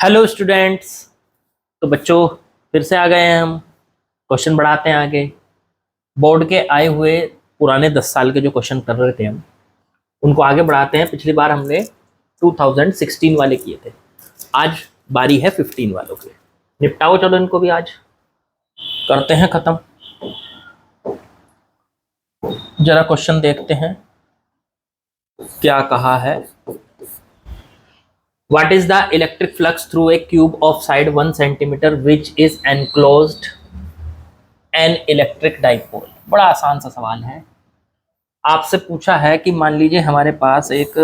Hello students. तो बच्चों फिर से आ गए हैं हम। क्वेश्चन बढ़ाते हैं आगे। बोर्ड के आए हुए पुराने 10 साल के जो क्वेश्चन कर रहे थे हम उनको आगे बढ़ाते हैं। पिछली बार हमने 2016 वाले किए थे, आज बारी है 15 वालों की। निपटाओ चलो इनको भी आज करते हैं खत्म। जरा क्वेश्चन देखते हैं क्या कहा है। What is the electric flux through a cube of side 1 centimeter which is enclosed an electric dipole? बड़ा आसान सा सवाल है। आपसे पूछा है कि मान लीजिए हमारे पास एक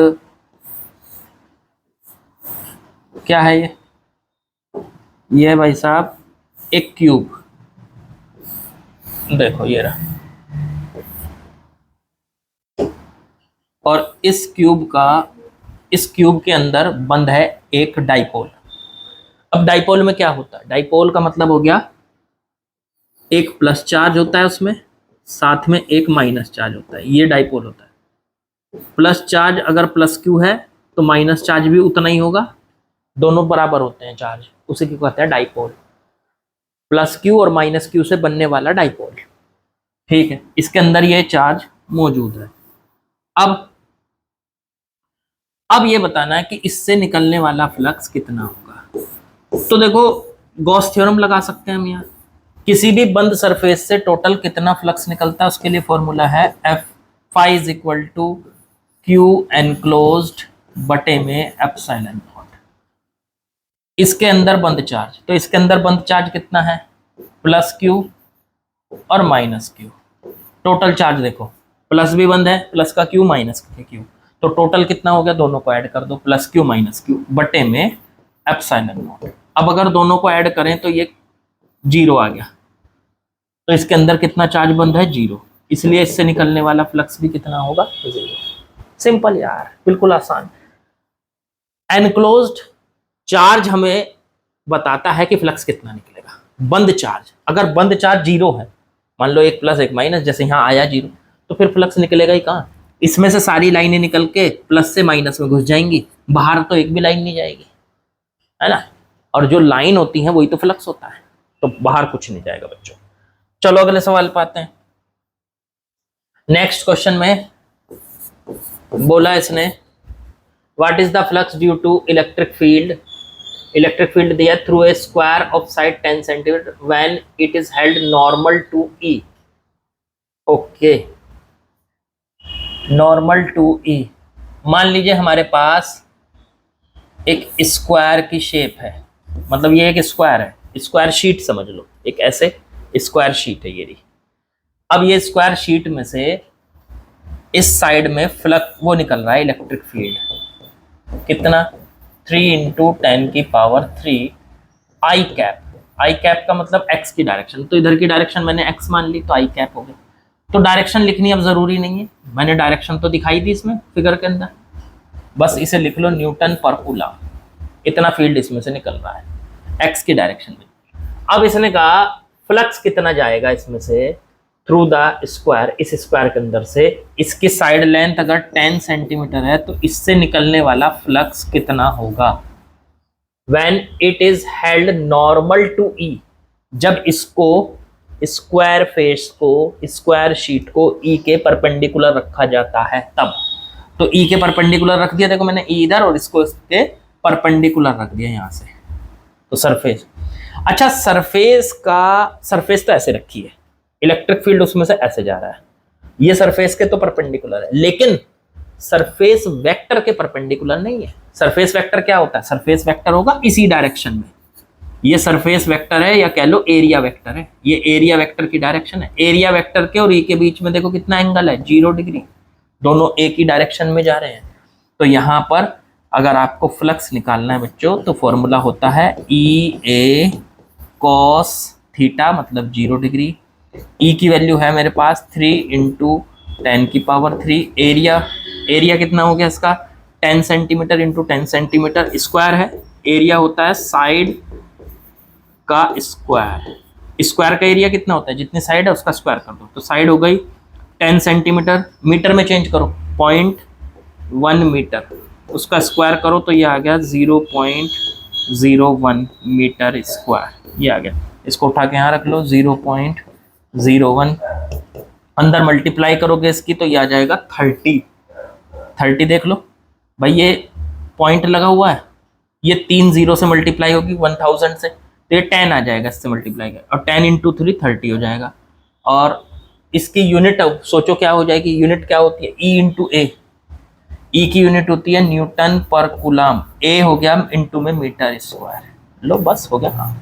क्या है, ये भाई साहब एक क्यूब, देखो ये रहा, और इस क्यूब के अंदर बंद है एक डाइपोल। अब डाइपोल में क्या होता है? डाइपोल का मतलब हो गया एक प्लस चार्ज होता है उसमें, साथ में एक माइनस चार्ज होता है। ये डाइपोल होता है। प्लस चार्ज अगर प्लस क्यू है तो माइनस चार्ज भी उतना ही होगा, दोनों बराबर होते हैं चार्ज, उसे क्या कहते हैं? डाइपोल। प्लस क्यू और माइनस क्यू से बनने वाला डाइपोल। ठीक है, इसके अंदर ये चार्ज मौजूद है। अब ये बताना है कि इससे निकलने वाला फ्लक्स कितना होगा। तो देखो गॉस थ्योरम लगा सकते हैं हम यहाँ। किसी भी बंद सरफेस से टोटल कितना फ्लक्स निकलता है उसके लिए फॉर्मूला है F phi is equal to Q enclosed बटे में एप्सिलॉन नॉट। इसके अंदर बंद चार्ज, तो इसके अंदर बंद चार्ज कितना है? प्लस क्यू और माइनस क्यू। टोटल चार्ज देखो, प्लस भी बंद है, प्लस का क्यू माइनस का क्यू, तो टोटल कितना हो गया? दोनों को ऐड कर दो, प्लस क्यू माइनस क्यू बटे में एप्सिलॉन नॉट। अब अगर दोनों को ऐड करें तो ये जीरो आ गया, तो इसके अंदर कितना चार्ज बंद है? जीरो। इसलिए इससे निकलने वाला फ्लक्स भी कितना होगा? जीरो। सिंपल यार, बिल्कुल आसान। एनक्लोज्ड चार्ज हमें बताता है कि फ्लक्स कितना निकलेगा। बंद चार्ज, अगर बंद चार्ज जीरो है, मान लो एक प्लस एक माइनस, जैसे यहाँ आया जीरो, तो फिर फ्लक्स निकलेगा ही कहाँ? इसमें से सारी लाइनें निकल के प्लस से माइनस में घुस जाएंगी, बाहर तो एक भी लाइन नहीं जाएगी, है ना। और जो लाइन होती है वही तो फ्लक्स होता है, तो बाहर कुछ नहीं जाएगा बच्चों। चलो अगले सवाल पे आते हैं। नेक्स्ट क्वेश्चन में बोला इसने what is the flux due to electric field. Electric field दिया through a square of side 10 centimetre when it is held normal to E. Okay, normal to E. मान लीजिए हमारे पास एक स्क्वायर की शेप है, मतलब ये एक स्क्वायर है, स्क्वायर शीट समझ लो, एक ऐसे स्क्वायर शीट है ये रही। अब ये स्क्वायर शीट में से इस साइड में फ्लक्स वो निकल रहा है, इलेक्ट्रिक फील्ड कितना? 3 इंटू 10 की पावर 3 आई कैप। आई कैप का मतलब एक्स की डायरेक्शन, तो इधर की डायरेक्शन मैंने एक्स मान ली, तो आई कैप हो गया। तो डायरेक्शन लिखनी अब जरूरी नहीं है, मैंने डायरेक्शन तो दिखाई दी इसमें फिगर के अंदर, बस इसे लिख लो न्यूटन पर कूलम। इतना फील्ड इसमें से निकल रहा है एक्स की डायरेक्शन में। अब इसने कहा फ्लक्स कितना जाएगा इसमें से थ्रू द स्क्वायर, इस स्क्वायर के अंदर से। इसकी साइड लेंथ अगर 10 सेंटीमीटर है तो इससे निकलने वाला फ्लक्स कितना होगा when it is held normal to E. जब इसको स्क्वायर फेस को, स्क्वायर शीट को ई के परपेंडिकुलर रखा जाता है तब। तो ई के परपेंडिकुलर रख दिया, देखो मैंने ई इधर और इसको इसके परपेंडिकुलर रख दिया यहां से, तो सरफेस। अच्छा, सरफेस तो ऐसे रखी है, इलेक्ट्रिक फील्ड उसमें से ऐसे जा रहा है, ये सरफेस के तो परपेंडिकुलर है, लेकिन सरफेस वेक्टर के परपेंडिकुलर नहीं है। सरफेस वेक्टर क्या होता है? सरफेस वेक्टर होगा इसी डायरेक्शन में, ये सरफेस वेक्टर है या कह लो एरिया वेक्टर है, ये एरिया वेक्टर की डायरेक्शन है। एरिया वेक्टर के और ई के बीच में देखो कितना एंगल है? 0 डिग्री, दोनों एक ही डायरेक्शन में जा रहे हैं। तो यहां पर अगर आपको फ्लक्स निकालना है बच्चों तो फॉर्मूला होता है ई ए कॉस थीटा, मतलब 0 डिग्री। ई की वैल्यू है मेरे पास 3 इंटू 10 की पावर 3। एरिया कितना हो गया इसका? 10 सेंटीमीटर इंटू 10 सेंटीमीटर, स्क्वायर है, एरिया होता है साइड का स्क्वायर। स्क्वायर का एरिया कितना होता है? जितनी साइड है उसका स्क्वायर कर दो, तो साइड हो गई 10 सेंटीमीटर, मीटर में चेंज करो 0.1 मीटर, उसका स्क्वायर करो तो ये आ गया 0.1 0.01 मीटर स्क्वायर, ये आ गया। इसको उठा के यहाँ रख लो, 0.01, अंदर मल्टीप्लाई करोगे इसकी तो ये आ जाएगा 30 देख लो भाई, ये पॉइंट लगा हुआ है, ये 3 0 से मल्टीप्लाई होगी 1000 से, तो ये 10 आ जाएगा इससे मल्टीप्लाई कर, और 10 इंटू 3 30 हो जाएगा। और इसकी यूनिट सोचो क्या हो जाएगी, यूनिट क्या होती है, ई इंटू ए, ई की यूनिट होती है न्यूटन पर कूलम, ए हो गया इंटू में मीटर स्क्वायर, लो बस हो गया हाँ।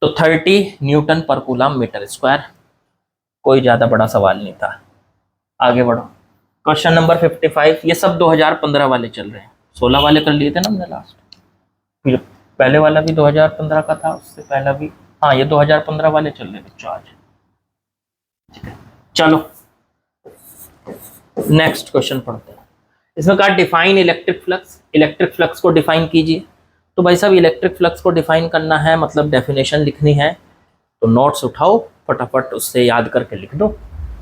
तो 30 न्यूटन पर कूलम मीटर स्क्वायर, कोई ज्यादा बड़ा सवाल नहीं था। आगे बढ़ो, क्वेश्चन नंबर 55, ये सब 2015 वाले चल रहे हैं, 16 वाले कर लिए थे ना हमने लास्ट, फिर पहले वाला भी 2015 का था, उससे पहला भी, हाँ ये 2015 वाले चल रहे बच्चों आज। चलो नेक्स्ट क्वेश्चन पढ़ते हैं। इसमें कहा define electric flux, electric flux को डिफाइन कीजिए। तो भाई साहब इलेक्ट्रिक फ्लक्स को डिफाइन करना है, मतलब डेफिनेशन लिखनी है, तो नोट्स उठाओ फटाफट, उससे याद करके लिख दो।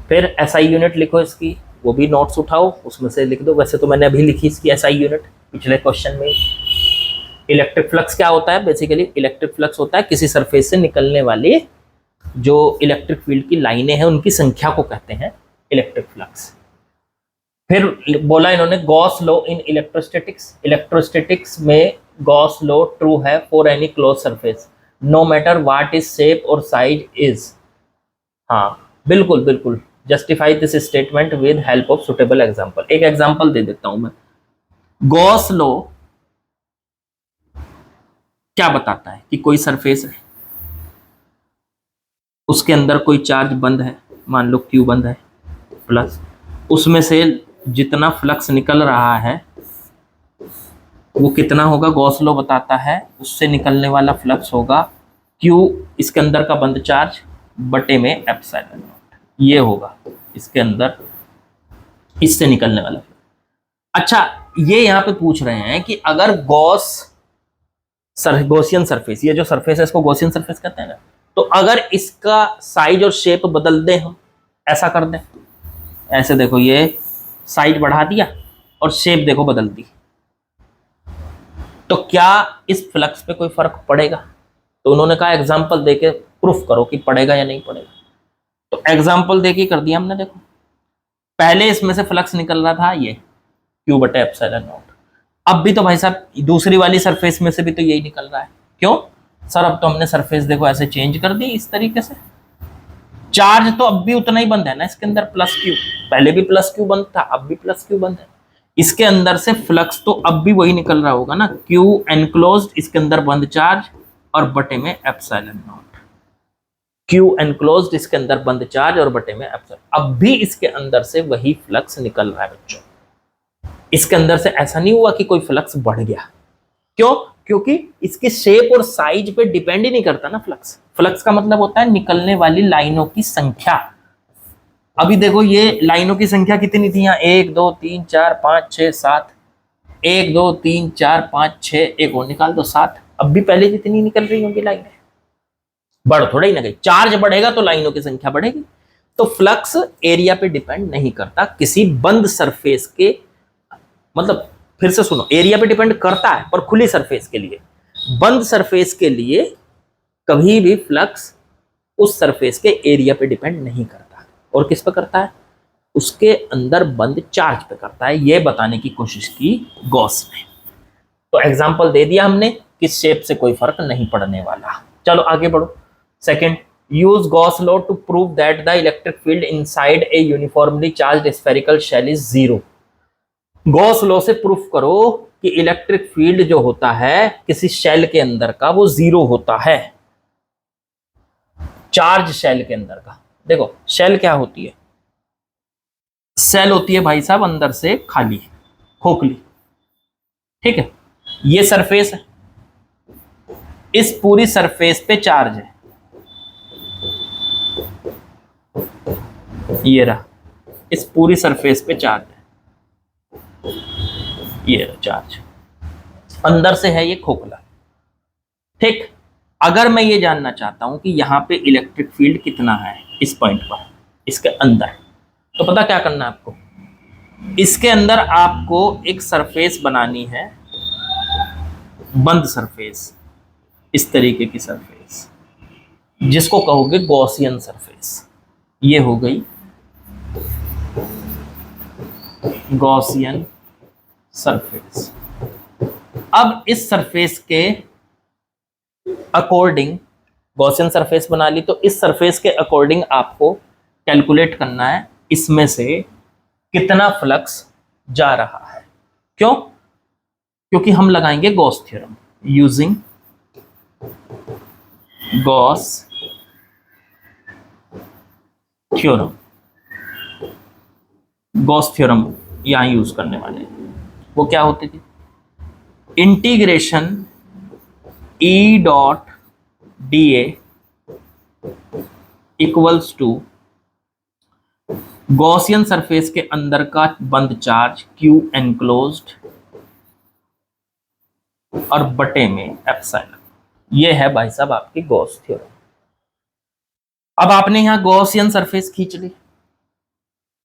फिर एसआई यूनिट लिखो इसकी, वो भी नोट्स उठाओ उसमें से लिख दो। वैसे तो मैंने अभी लिखी इसकी एसआई यूनिट पिछले क्वेश्चन में। इलेक्ट्रिक फ्लक्स क्या होता है, बेसिकली इलेक्ट्रिक फ्लक्स होता है किसी सरफेस से निकलने वाली जो इलेक्ट्रिक फील्ड की लाइनें हैं उनकी संख्या को कहते हैं इलेक्ट्रिक फ्लक्स। फिर बोला इन्होंने Gauss law in electrostatics, electrostatics में गॉस लॉ ट्रू है for any close surface no matter what is shape और साइज इज। हाँ बिल्कुल बिल्कुल, justify this statement with help of suitable example. एक एग्जांपल दे देता हूं मैं। गॉस लॉ क्या बताता है कि कोई सरफेस है, उसके अंदर कोई चार्ज बंद है, मान लो क्यू बंद है प्लस, उसमें से जितना फ्लक्स निकल रहा है वो कितना होगा, गॉस लॉ बताता है उससे निकलने वाला फ्लक्स होगा क्यू इसके अंदर का बंद चार्ज बटे में एप्सिलॉन नॉट, ये होगा इसके अंदर इससे निकलने वाला। अच्छा ये यहाँ पे पूछ रहे हैं कि अगर गॉसियन सरफेस, ये जो सरफेस है इसको गॉसियन सरफेस कहते हैं ना, तो अगर इसका साइज और शेप बदल दें हम, ऐसा कर दें, ऐसे देखो ये साइज बढ़ा दिया और शेप देखो बदल दी, तो क्या इस फ्लक्स पे कोई फर्क पड़ेगा? तो उन्होंने कहा एग्जांपल देके प्रूफ करो कि पड़ेगा या नहीं पड़ेगा। तो एग्जांपल देके कर दिया हमने, देखो पहले इसमें से फ्लक्स निकल रहा था ये क्यू बटे एप्सिलॉन नॉट, अब भी तो भाई साहब दूसरी वाली सरफेस में से भी तो यही निकल रहा है। क्यों सर? अब तो हमने सरफेस देखो ऐसे चेंज कर दी इस तरीके से, चार्ज तो अब भी उतना ही बंद है ना इसके अंदर, प्लस क्यू, पहले भी प्लस क्यू बंद था अब भी प्लस क्यू बंद है, इसके अंदर से फ्लक्स तो अब भी वही निकल रहा होगा ना, क्यू एनक्लोज्ड इसके अंदर बंद चार्ज और बटे में एप्सिलॉन नॉट, क्यू एनक्लोज्ड इसके अंदर बंद चार्ज और बटे में एप्सिलॉन, अब भी इसके अंदर से वही फ्लक्स निकल रहा है बच्चों। इसके अंदर से ऐसा नहीं हुआ कि कोई फ्लक्स बढ़ गया, क्यों? क्योंकि इसके शेप और साइज पे डिपेंड ही नहीं करता ना फ्लक्स। फ्लक्स का मतलब होता है निकलने वाली लाइनों की संख्या। अभी देखो ये लाइनों की संख्या कितनी थी यहाँ, 1 2 3 4 5 6 7, 1 2 3 4 5 6, एक और निकाल दो 7, अब भी पहले जितनी निकल रही होंगी लाइनें, बढ़ थोड़ा ही ना गई, चार्ज बढ़ेगा तो लाइनों की संख्या बढ़ेगी। तो फ्लक्स एरिया पे डिपेंड नहीं करता किसी बंद सरफेस के, मतलब फिर से सुनो, एरिया पे डिपेंड करता है पर खुली सरफेस के लिए, बंद सरफेस के लिए कभी भी फ्लक्स उस सरफेस के एरिया पे डिपेंड नहीं करता, और किस पे करता है? उसके अंदर बंद चार्ज पे करता है। ये बताने की कोशिश की गॉस ने। तो एग्जांपल दे दिया हमने, किस शेप से कोई फर्क नहीं पड़ने वाला। चलो आगे बढ़ो। Second, use Gauss law to prove that the electric field inside a uniformly charged spherical shell is zero. Gauss law से प्रूफ करो कि इलेक्ट्रिक फील्ड जो होता है किसी शेल के अंदर का वो जीरो होता है, चार्ज शेल के अंदर का। देखो शेल क्या होती है? शेल होती है भाई साहब अंदर से खाली, खोखली, ठीक है। ये सरफेस है, इस पूरी सरफेस पे चार्ज है, ये रहा, इस पूरी सरफेस पे चार्ज है, ये चार्ज अंदर से है, ये खोखला, ठीक। अगर मैं ये जानना चाहता हूं कि यहां पे इलेक्ट्रिक फील्ड कितना है इस पॉइंट पर, इसके अंदर, तो पता क्या करना है आपको? इसके अंदर आपको एक सरफेस बनानी है, बंद सरफेस, इस तरीके की सरफेस जिसको कहोगे गॉसियन सरफेस, ये हो गई गॉसियन सरफेस। अब इस सरफेस के अकॉर्डिंग गॉसियन सरफेस बना ली, तो इस सरफेस के अकॉर्डिंग आपको कैलकुलेट करना है इसमें से कितना फ्लक्स जा रहा है। क्यों? क्योंकि हम लगाएंगे Gauss theorem, using Gauss theorem. Gauss theorem यहां यूज करने वाले हैं। वो क्या होती थी? Integration E dot D A equals to Gaussian surface के अंदर का बंद चार्ज क्यू एनक्लोज्ड और बटे में एप्सिलॉन। ये है भाई साहब आपकी गॉस थ्योरम। अब आपने यहां गॉसियन सरफेस खींच ली,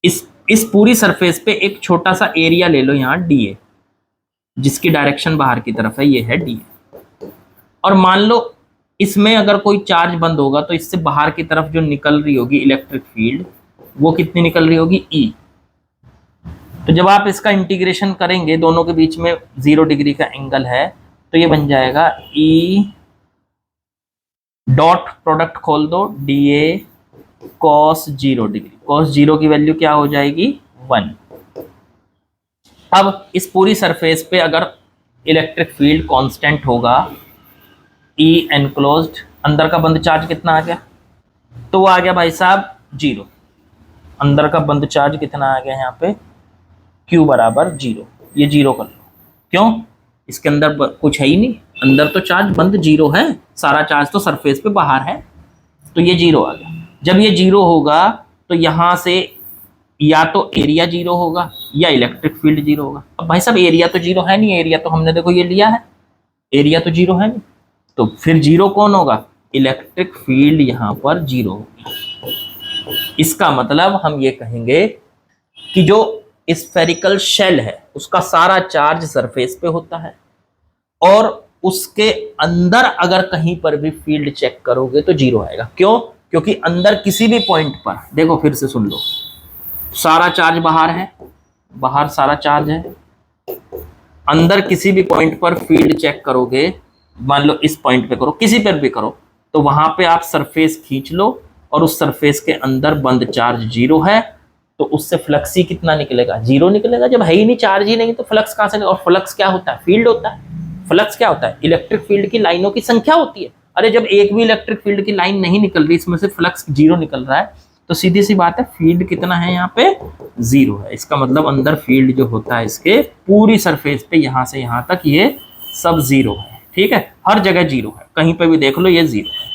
इस पूरी सरफेस पे एक छोटा सा एरिया ले लो यहां डी ए, जिसकी डायरेक्शन बाहर की तरफ है, ये है डी ए। और मान लो इसमें अगर कोई चार्ज बंद होगा तो इससे बाहर की तरफ जो निकल रही होगी इलेक्ट्रिक फील्ड, वो कितनी निकल रही होगी? ई। तो जब आप इसका इंटीग्रेशन करेंगे, दोनों के बीच में 0 डिग्री का एंगल है, तो ये बन जाएगा ई डॉट प्रोडक्ट खोल दो D A cos 0 degree. Cos 0 की वैल्यू क्या हो जाएगी? 1। अब इस पूरी सरफेस पे अगर इलेक्ट्रिक फील्ड कांस्टेंट होगा, ई एनक्लोज्ड, अंदर का बंद चार्ज कितना आ गया? तो वो आ गया भाई साहब 0। अंदर का बंद चार्ज कितना आ गया यहाँ पे? Q बराबर 0। ये 0 कर लो। क्यों? इसके अंदर कुछ है ही नहीं, अंदर तो चार्ज बंद 0 है, सारा चार्ज तो सरफेस पे बाहर है, तो ये 0 आ गया। जब ये 0 होगा तो यहाँ से या तो एरिया 0 होगा या इलेक्ट्रिक फील्ड 0 होगा। अब भाई साहब एरिया तो 0 है नहीं, एरिया तो हमने देखो ये लिया है, एरिया तो 0 है नहीं, तो फिर 0 कौन होगा? इलेक्ट्रिक फील्ड यहाँ पर 0 होगी। इसका मतलब हम ये कहेंगे कि जो स्फेरिकल शेल है उसका सारा चार्ज सरफेस पे होता है, और उसके अंदर अगर कहीं पर भी फील्ड चेक करोगे तो 0 आएगा। क्यों? क्योंकि अंदर किसी भी पॉइंट पर, देखो फिर से सुन लो, सारा चार्ज बाहर है, बाहर सारा चार्ज है, अंदर किसी भी पॉइंट पर फील्ड चेक करोगे, मान लो इस पॉइंट पे करो, किसी पर भी करो, तो वहां पे आप सरफेस खींच लो और उस सरफेस के अंदर बंद चार्ज 0 है, तो उससे फ्लक्स ही कितना निकलेगा? 0 निकलेगा। जब है ही नहीं, चार्ज ही नहीं, तो फ्लक्स कहां से? और फ्लक्स क्या होता है? फील्ड होता है। फ्लक्स क्या होता है? इलेक्ट्रिक फील्ड की लाइनों की संख्या होती है। अरे जब एक भी इलेक्ट्रिक फील्ड की लाइन नहीं निकल रही, इसमें से फ्लक्स 0 निकल रहा है, तो सीधी सी बात है फील्ड कितना है यहाँ पे? 0 है। इसका मतलब अंदर फील्ड जो होता है इसके पूरी सरफेस पे यहां से यहां तक ये सब 0 है। ठीक है, हर जगह 0 है, कहीं पे भी देख लो ये 0 है।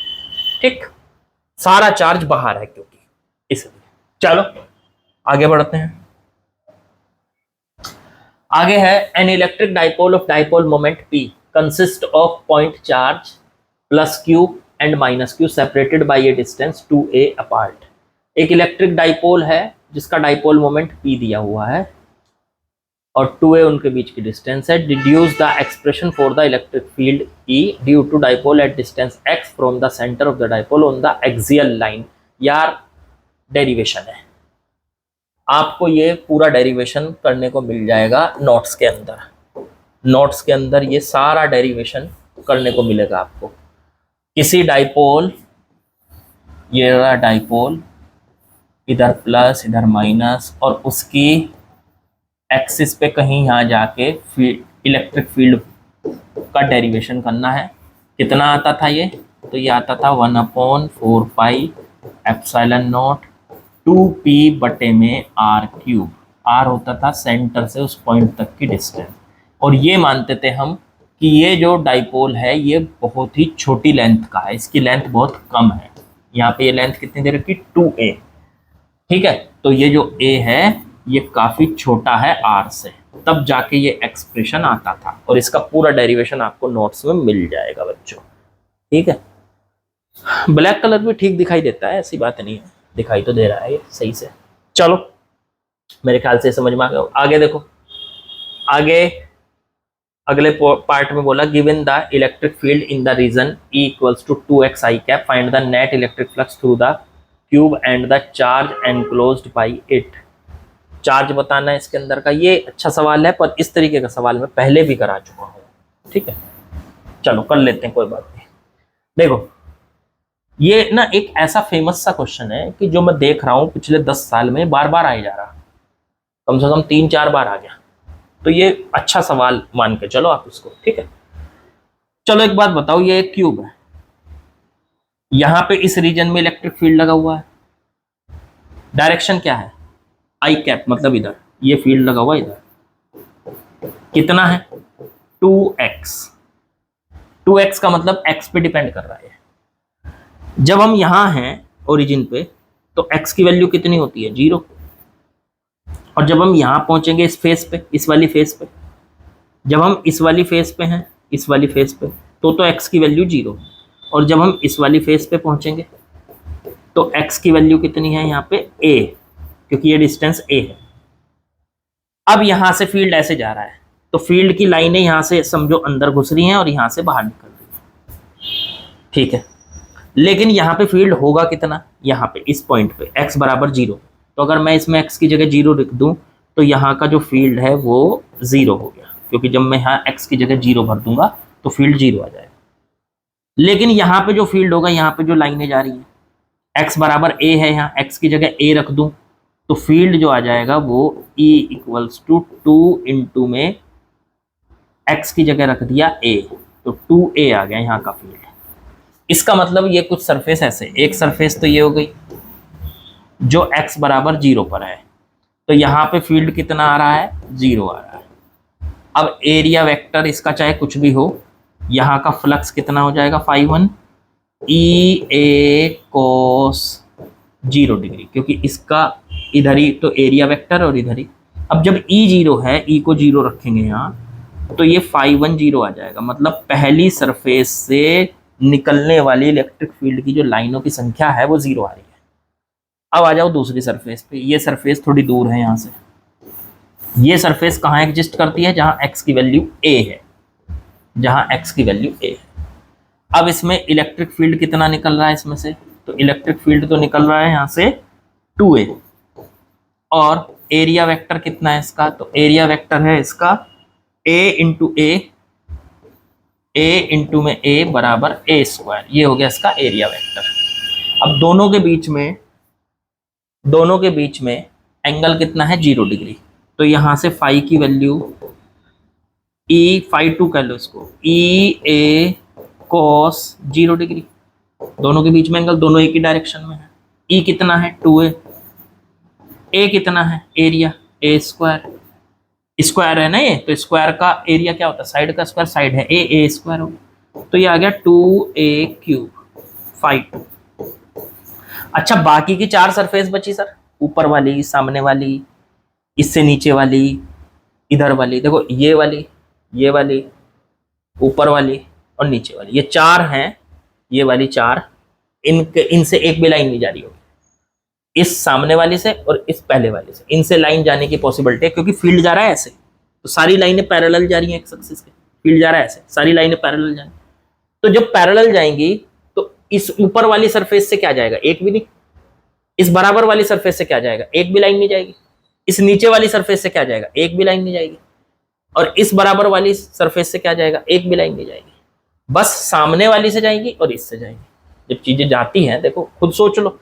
ठीक, सारा चार्ज बाहर है क्योंकि, इसलिए। चलो आगे बढ़ते हैं। आगे है an electric dipole of dipole moment P consist of point charge plus Q and minus Q separated by A distance 2a apart. एक इलेक्ट्रिक डाइपोल है जिसका डाइपोल मोमेंट P दिया हुआ है और 2a उनके बीच की डिस्टेंस है। Deduce the expression for the electric field E due to dipole at distance x from the centre of the dipole on the axial line. यार डेरिवेशन है, आपको ये पूरा डेरिवेशन करने को मिल जाएगा नोट्स के अंदर। नोट्स के अंदर ये सारा डेरिवेशन करने को मिलेगा आपको। किसी डाइपोल, ये रहा डाइपोल, इधर प्लस इधर माइनस, और उसकी एक्सिस पे कहीं यहाँ जाके इलेक्ट्रिक फील्ड का डेरिवेशन करना है। कितना आता था ये? तो ये आता था 1/4 पाई एप्सिलॉन नॉट 2p बटे में r क्यूब। r होता था सेंटर से उस पॉइंट तक की डिस्टेंस, और ये मानते थे हम कि ये जो डाइपोल है ये बहुत ही छोटी लेंथ का है, इसकी लेंथ बहुत कम है। यहाँ पे ये लेंथ कितनी दे रखी? 2a। ठीक है, तो ये जो a है ये काफी छोटा है r से, तब जाके ये एक्सप्रेशन आता था, और इसका पूरा डेरिवेशन आपको नोट्स में मिल जाएगा बच्चों। ठीक है, ब्लैक कलर भी ठीक दिखाई देता है, ऐसी बात नहीं है, दिखाई तो दे रहा है ये सही से। चलो मेरे ख्याल से समझ में आ गया। आगे देखो, आगे अगले पार्ट में बोला given the electric field in the region E equals to 2x I cap, find the net electric flux through the cube and the charge enclosed by it. Charge बताना है इसके अंदर का। ये अच्छा सवाल है, पर इस तरीके का सवाल मैं पहले भी करा चुका हूँ, ठीक है। चलो कर लेते हैं, कोई बात नहीं। देखो ये ना एक ऐसा फेमस सा क्वेश्चन है कि जो मैं देख रहा हूँ पिछले 10 साल में बार बार आ ही जा रहा, कम से कम 3-4 बार आ गया। तो ये अच्छा सवाल मान के चलो आप इसको, ठीक है। चलो एक बात बताओ, ये एक क्यूब है, यहां पे इस रीजन में इलेक्ट्रिक फील्ड लगा हुआ है, डायरेक्शन क्या है आई कैप, मतलब इधर ये फील्ड लगा हुआ है इधर, कितना है 2x। 2x का मतलब x पे डिपेंड कर रहा है। जब हम यहां हैं ओरिजिन पे तो x की वैल्यू कितनी होती है 0, और जब हम यहां पहुंचेंगे इस फेस पे, इस वाली फेस पे, जब हम इस वाली फेस पे हैं, इस वाली फेस पे, तो x की वैल्यू 0, और जब हम इस वाली फेस पे पहुंचेंगे तो x की वैल्यू कितनी है यहाँ पे a, क्योंकि ये डिस्टेंस a है। अब यहां से फील्ड ऐसे जा रहा है, तो फील्ड की लाइनें यहां से समझो अंदर घुस रही हैं और यहां से बाहर निकल रही हैं, ठीक है। लेकिन यहाँ पे फील्ड होगा कितना, यहाँ पे इस पॉइंट पे x बराबर 0, तो अगर मैं इसमें x की जगह 0 लिख दूं तो यहाँ का जो फील्ड है वो 0 हो गया, क्योंकि जब मैं यहाँ x की जगह 0 भर दूंगा तो फील्ड 0 आ जाएगा। लेकिन यहाँ पे जो फील्ड होगा, यहाँ पे जो लाइनें जा रही हैं, x बराबर a है, यहाँ x की जगह a रख दूं तो फील्ड जो आ जाएगा वो E इक्वल्स टू 2 इंटू में x की जगह रख दिया a, तो 2a आ गया यहाँ का फील्ड। इसका मतलब ये कुछ सरफेस ऐसे, एक सरफेस तो ये हो गई जो x बराबर 0 पर है, तो यहाँ पे फील्ड कितना आ रहा है 0 आ रहा है। अब एरिया वेक्टर इसका चाहे कुछ भी हो, यहाँ का फ्लक्स कितना हो जाएगा φ1 EA cos 0 डिग्री, क्योंकि इसका इधर ही तो एरिया वेक्टर और इधर ही। अब जब E 0 है, E को 0 रखेंगे यहाँ, तो ये φ1 0 आ जाएगा, मतलब पहली सरफेस से निकलने वाली इलेक्ट्रिक फील्ड की जो लाइनों की संख्या है वो 0 आ रही है। अब आ जाओ दूसरी सरफेस पे, ये सरफेस थोड़ी दूर है यहाँ से, ये सरफेस कहाँ एग्जिस्ट करती है, जहाँ x की वैल्यू a है, जहाँ x की वैल्यू a है। अब इसमें इलेक्ट्रिक फील्ड कितना निकल रहा है इसमें से, तो इलेक्ट्रिक फील्ड तो निकल रहा है यहाँ से 2a, और एरिया वेक्टर कितना है इसका, तो एरिया वेक्टर है इसका a इंटू a इंटू में a बराबर a स्क्वायर, ये हो गया इसका एरिया वेक्टर। अब दोनों के बीच में एंगल कितना है 0 डिग्री, तो यहां से फाई की वैल्यू φ2 कर लो इसको, EA cos 0 डिग्री, दोनों के बीच में एंगल, दोनों एक ही डायरेक्शन में है। E कितना है 2a, a कितना है एरिया a स्क्वायर, स्क्वायर है ना ये, तो स्क्वायर का एरिया क्या होता है, साइड का स्क्वायर, साइड है a स्क्वायर हो, तो ये आ गया 2a क्यूब φ2। अच्छा बाकी की 4 सरफेस बची सर, ऊपर वाली, सामने वाली, इससे नीचे वाली, इधर वाली, देखो ये वाली, ऊपर वाली और नीचे वाली, ये 4 हैं, ये वाली 4, इनसे एक भी लाइन नहीं जा रही होगी, इस सामने वाली से और इस पहले वाले से, इनसे लाइन जाने की पॉसिबिलिटी है, क्योंकि फील्ड जा रहा है ऐसे, तो सारी लाइनें पैरेलल जा रही हैं, एक एक्सिस के, फील्ड जा रहा है ऐसे, सारी लाइनें पैरेलल जाएंगी। तो जब पैरेलल जाएंगी तो इस ऊपर वाली सरफेस से क्या जाएगा, एक भी नहीं। इस बराबर वाली सरफेस से क्या जाएगा, एक भी लाइन नहीं जाएगी। इस नीचे वाली सरफेस से क्या जाएगा, एक भी लाइन नहीं जाएगी। और इस बराबर वाली सरफेस से क्या जाएगा, एक भी लाइन नहीं जाएगी। बस सामने वाली से जाएंगी और इससे जाएंगी। जब चीजें जाती हैं, देखो खुद सोच लो,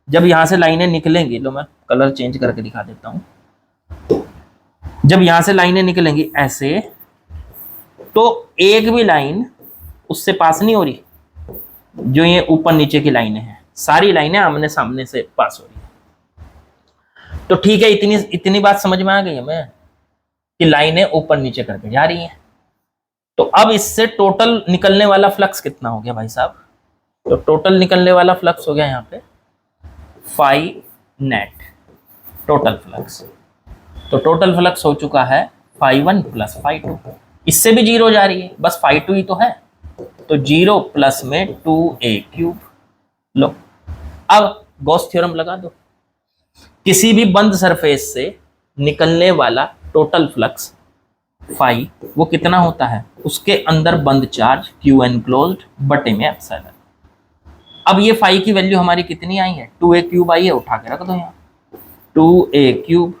जब यहां से लाइनें निकलेंगी, लो मैं कलर चेंज करके दिखा देता हूं, जब यहां से लाइनें निकलेंगी ऐसे, तो एक भी लाइन उससे पास नहीं हो रही, जो ये ऊपर नीचे की लाइनें हैं, सारी लाइनें आमने सामने से पास हो रही है। तो ठीक है, इतनी बात समझ में आ गई हमें कि लाइनें ऊपर नीचे करके जा रही हैं। तो अब इससे टोटल निकलने वाला फ्लक्स कितना हो गया भाई साहब, तो टोटल निकलने वाला फ्लक्स हो गया यहाँ पे फाई नेट, टोटल फ्लक्स। तो टोटल फ्लक्स हो चुका है φ1 प्लस φ2, इससे भी 0 जा रही है, बस φ2 ही तो है, तो 0 प्लस में 2a क्यूब। लो अब गॉस थ्योरम लगा दो, किसी भी बंद सरफेस से निकलने वाला टोटल फ्लक्स फाई वो कितना होता है, उसके अंदर बंद चार्ज क्यू एनक्लोज्ड बटे में एप्सिलॉन। अब ये फाई की वैल्यू हमारी कितनी आई है, 2a क्यूब आई है, उठा के रख दो यहाँ, 2a क्यूब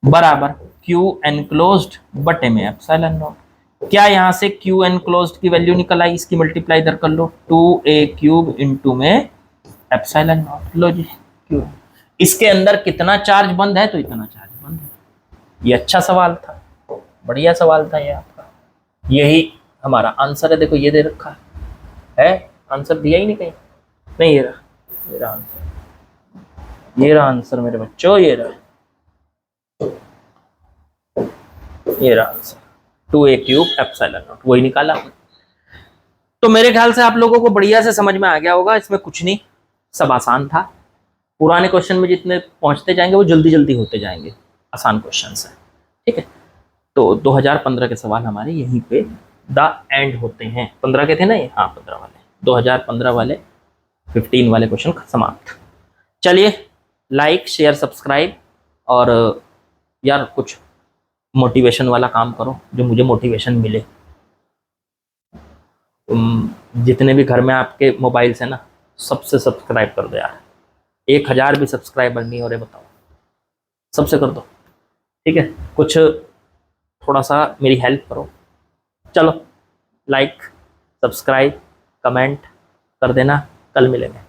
बराबर क्यू एनक्लोज्ड बटे में एप्सिलॉन नॉट। क्या यहां से क्यू एनक्लोज्ड की वैल्यू निकल आई, इसकी मल्टीप्लाई इधर कर लो, 2a क्यूब इंटू में epsilon not. Low G Q, इसके अंदर कितना चार्ज बंद है, तो इतना चार्ज बंद है। ये अच्छा सवाल था, बढ़िया सवाल था ये आपका, यही हमारा आंसर है। देखो ये दे रखा है, आंसर दिया ही नहीं कहीं, नहीं ये रहा, ये रहा आंसर, ये रहा आंसर मेरे बच्चों, ये रहा, ये रहा answer, 2a cube epsilon not, वही निकाला हमने। तो मेरे ख्याल से आप लोगों को बढ़िया से समझ में आ गया होगा, इसमें कुछ नहीं, सब आसान था। पुराने क्वेश्चन में जितने पहुंचते जाएंगे वो जल्दी जल्दी होते जाएंगे, आसान क्वेश्चन है, ठीक है। तो 2015 के सवाल हमारे यहीं पे द एंड होते हैं। 15 के थे ना ये, हाँ 15 वाले, 2015 वाले 15 वाले क्वेश्चन समाप्त। चलिए लाइक शेयर सब्सक्राइब, और यार कुछ मोटिवेशन वाला काम करो, जो मुझे मोटिवेशन मिले। जितने भी घर में आपके मोबाइल्स है ना, सबसे सब्सक्राइब कर दो यार, 1000 भी सब्सक्राइबर नहीं हो रहे, बताओ, सबसे कर दो, ठीक है। कुछ थोड़ा सा मेरी हेल्प करो, चलो लाइक सब्सक्राइब कमेंट कर देना, कल मिलेंगे।